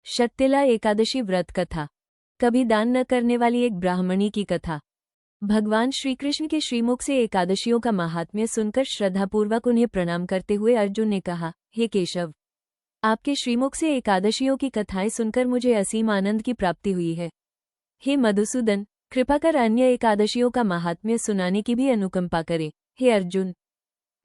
शक्तिला एकादशी व्रत कथा। कभी दान न करने वाली एक ब्राह्मणी की कथा। भगवान श्रीकृष्ण के श्रीमुख से एकादशियों का महात्म्य सुनकर श्रद्धापूर्वक उन्हें प्रणाम करते हुए अर्जुन ने कहा, हे केशव, आपके श्रीमुख से एकादशियों की कथाएं सुनकर मुझे असीम आनंद की प्राप्ति हुई है। हे मधुसूदन, कृपा कर अन्य एकादशियों का महात्म्य सुनाने की भी अनुकंपा करे। हे अर्जुन,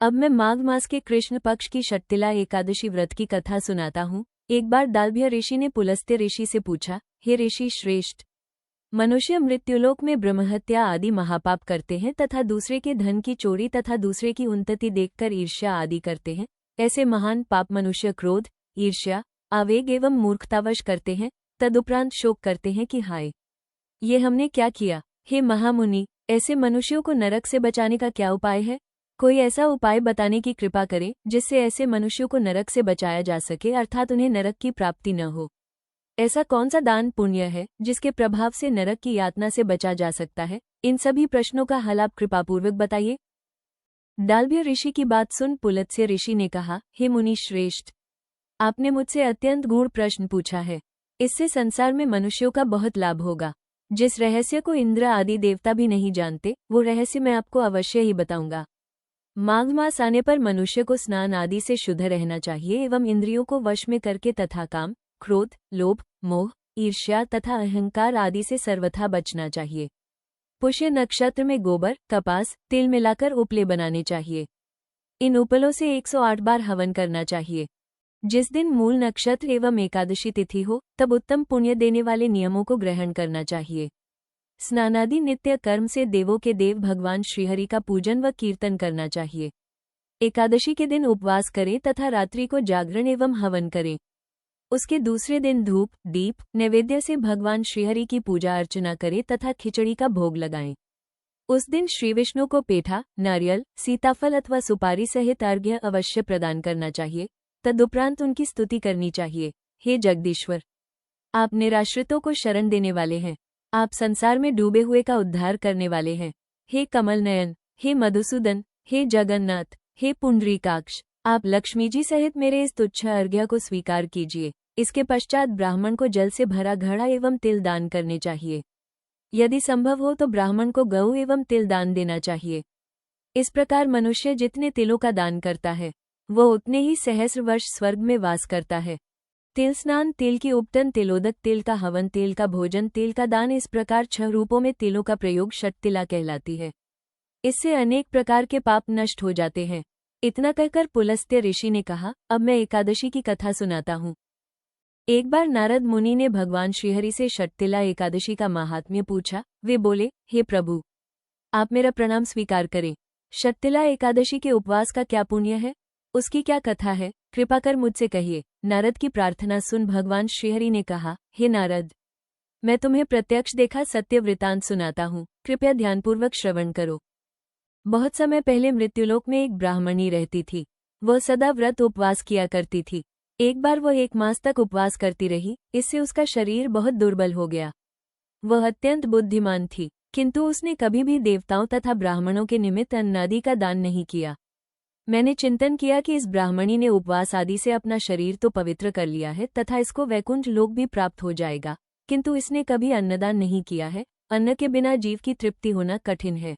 अब मैं माघ मास के कृष्ण पक्ष की शक्तिला एकादशी व्रत की कथा सुनाता हूँ। एक बार दालभ्य ऋषि ने पुलस्त्य ऋषि से पूछा, हे ऋषि श्रेष्ठ, मनुष्य मृत्युलोक में ब्रह्महत्या आदि महापाप करते हैं तथा दूसरे के धन की चोरी तथा दूसरे की उन्नति देखकर ईर्ष्या आदि करते हैं। ऐसे महान पाप मनुष्य क्रोध, ईर्ष्या, आवेग एवं मूर्खतावश करते हैं। तदुपरांत शोक करते हैं कि हाय, ये हमने क्या किया। हे महामुनि, ऐसे मनुष्यों को नरक से बचाने का क्या उपाय है? कोई ऐसा उपाय बताने की कृपा करे जिससे ऐसे मनुष्यों को नरक से बचाया जा सके, अर्थात उन्हें नरक की प्राप्ति न हो। ऐसा कौन सा दान पुण्य है जिसके प्रभाव से नरक की यातना से बचा जा सकता है? इन सभी प्रश्नों का हल आप कृपापूर्वक बताइए। दालभ्य ऋषि की बात सुन पुलत्स्य ऋषि ने कहा, हे मुनि श्रेष्ठ, आपने मुझसे अत्यंत गूढ़ प्रश्न पूछा है। इससे संसार में मनुष्यों का बहुत लाभ होगा। जिस रहस्य को इंद्र आदि देवता भी नहीं जानते, वो रहस्य मैं आपको अवश्य ही बताऊंगा। माघ मास आने पर मनुष्य को स्नान आदि से शुद्ध रहना चाहिए एवं इंद्रियों को वश में करके तथा काम, क्रोध, लोभ, मोह, ईर्ष्या तथा अहंकार आदि से सर्वथा बचना चाहिए। पुष्य नक्षत्र में गोबर, कपास, तिल मिलाकर उपले बनाने चाहिए। इन उपलों से 108 बार हवन करना चाहिए। जिस दिन मूल नक्षत्र एवं एकादशी तिथि हो, तब उत्तम पुण्य देने वाले नियमों को ग्रहण करना चाहिए। स्नानादि नित्य कर्म से देवों के देव भगवान श्रीहरि का पूजन व कीर्तन करना चाहिए। एकादशी के दिन उपवास करें तथा रात्रि को जागरण एवं हवन करें। उसके दूसरे दिन धूप, दीप, नैवेद्य से भगवान श्रीहरि की पूजा अर्चना करें तथा खिचड़ी का भोग लगाएं। उस दिन श्री विष्णु को पेठा, नारियल, सीताफल अथवा सुपारी सहित अर्घ्य अवश्य प्रदान करना चाहिए। तदुपरांत उनकी स्तुति करनी चाहिए। हे जगदीश्वर, आप निराश्रितों को शरण देने वाले हैं। आप संसार में डूबे हुए का उद्धार करने वाले हैं। हे कमल नयन, हे मधुसूदन, हे जगन्नाथ, हे पुंडरीकाक्ष, आप लक्ष्मी जी सहित मेरे इस तुच्छ अर्घ्य को स्वीकार कीजिए। इसके पश्चात ब्राह्मण को जल से भरा घड़ा एवं तिल दान करने चाहिए। यदि संभव हो तो ब्राह्मण को गऊ एवं तिल दान देना चाहिए। इस प्रकार मनुष्य जितने तिलों का दान करता है, वो उतने ही सहस्र वर्ष स्वर्ग में वास करता है। तिल स्नान, तिल की उपटन, तिलोदक, तिल का हवन, तिल का भोजन, तिल का दान, इस प्रकार 6 रूपों में तिलों का प्रयोग शक्तिला कहलाती है। इससे अनेक प्रकार के पाप नष्ट हो जाते हैं। इतना कहकर पुलस्त्य ऋषि ने कहा, अब मैं एकादशी की कथा सुनाता हूँ। एक बार नारद मुनि ने भगवान श्रीहरि से शक्तिला एकादशी का महात्म्य पूछा। वे बोले, हे प्रभु, आप मेरा प्रणाम स्वीकार करें। शक्तिला एकादशी के उपवास का क्या पुण्य है? उसकी क्या कथा है? कृपा कर मुझसे कहिए। नारद की प्रार्थना सुन भगवान श्रीहरि ने कहा, हे नारद, मैं तुम्हें प्रत्यक्ष देखा सत्य वृतांत सुनाता हूँ। कृपया ध्यानपूर्वक श्रवण करो। बहुत समय पहले मृत्युलोक में एक ब्राह्मणी रहती थी। वह सदा व्रत उपवास किया करती थी। एक बार वह 1 मास तक उपवास करती रही। इससे उसका शरीर बहुत दुर्बल हो गया। वह अत्यंत बुद्धिमान थी, किंतु उसने कभी भी देवताओं तथा ब्राह्मणों के निमित्त अन्नादि का दान नहीं किया। मैंने चिंतन किया कि इस ब्राह्मणी ने उपवास आदि से अपना शरीर तो पवित्र कर लिया है तथा इसको वैकुंठ लोक भी प्राप्त हो जाएगा, किंतु इसने कभी अन्नदान नहीं किया है। अन्न के बिना जीव की तृप्ति होना कठिन है।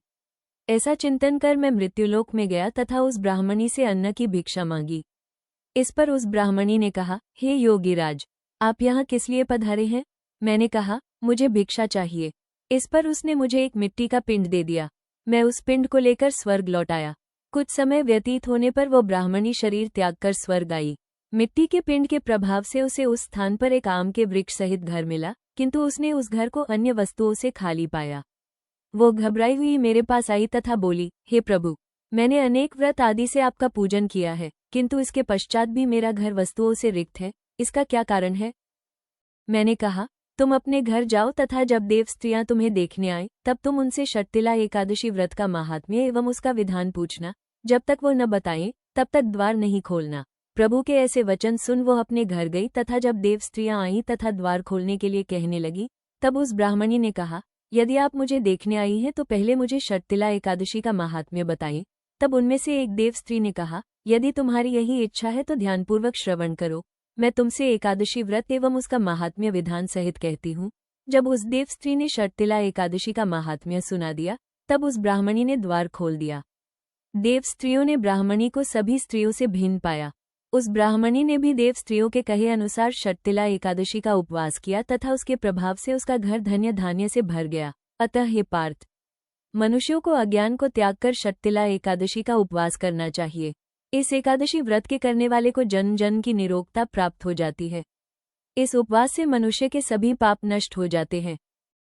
ऐसा चिंतन कर मैं मृत्युलोक में गया तथा उस ब्राह्मणी से अन्न की भिक्षा मांगी। इस पर उस ब्राह्मणी ने कहा, हे योगीराज, आप यहाँ किस लिए पधारे हैं? मैंने कहा, मुझे भिक्षा चाहिए। इस पर उसने मुझे एक मिट्टी का पिंड दे दिया। मैं उस पिंड को लेकर स्वर्ग लौट आया। कुछ समय व्यतीत होने पर वो ब्राह्मणी शरीर त्याग कर स्वर्ग आई। मिट्टी के पिंड के प्रभाव से उसे उस स्थान पर एक आम के वृक्ष सहित घर मिला, किंतु उसने उस घर को अन्य वस्तुओं से खाली पाया। वो घबराई हुई मेरे पास आई तथा बोली, हे प्रभु, मैंने अनेक व्रत आदि से आपका पूजन किया है, किंतु इसके पश्चात भी मेरा घर वस्तुओं से रिक्त है। इसका क्या कारण है? मैंने कहा, तुम अपने घर जाओ तथा जब देव स्त्रियां तुम्हें देखने आए, तब तुम उनसे शक्तिला एकादशी व्रत का महात्म्य एवं उसका विधान पूछना। जब तक वो न बताएं, तब तक द्वार नहीं खोलना। प्रभु के ऐसे वचन सुन वो अपने घर गई तथा जब देव स्त्रियां आईं तथा द्वार खोलने के लिए कहने लगी, तब उस ब्राह्मणी ने कहा, यदि आप मुझे देखने आई हैं तो पहले मुझे शक्तिला एकादशी का महात्म्य बताएं। तब उनमें से एक देव स्त्री ने कहा, यदि तुम्हारी यही इच्छा है तो ध्यानपूर्वक श्रवण करो। मैं तुमसे एकादशी व्रत एवं उसका महात्म्य विधान सहित कहती हूँ। जब उस देव स्त्री ने षटतिला एकादशी का महात्म्य सुना दिया, तब उस ब्राह्मणी ने द्वार खोल दिया। देव स्त्रियों ने ब्राह्मणी को सभी स्त्रियों से भिन्न पाया। उस ब्राह्मणी ने भी देव स्त्रियों के कहे अनुसार षटतिला एकादशी का उपवास किया तथा उसके प्रभाव से उसका घर धन्य धान्य से भर गया। अतः हे पार्थ, मनुष्यों को अज्ञान को त्याग कर षटतिला एकादशी का उपवास करना चाहिए। इस एकादशी व्रत के करने वाले को जन्म जन्म की निरोगता प्राप्त हो जाती है। इस उपवास से मनुष्य के सभी पाप नष्ट हो जाते हैं।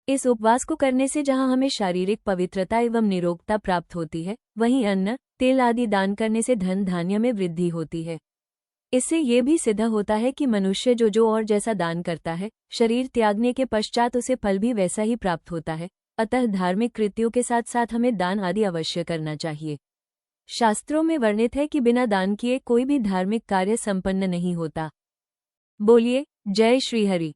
इस उपवास को करने से जहाँ हमें शारीरिक पवित्रता एवं निरोगता प्राप्त होती है, वहीं अन्न, तेल आदि दान करने से धन धान्य में वृद्धि होती है। इससे ये भी सिद्ध होता है कि मनुष्य जो और जैसा दान करता है, शरीर त्यागने के पश्चात उसे फल भी वैसा ही प्राप्त होता है। अतः धार्मिक कृत्यों के साथ साथ हमें दान आदि अवश्य करना चाहिए। शास्त्रों में वर्णित है कि बिना दान किए कोई भी धार्मिक कार्य संपन्न नहीं होता। बोलिए जय श्री हरि।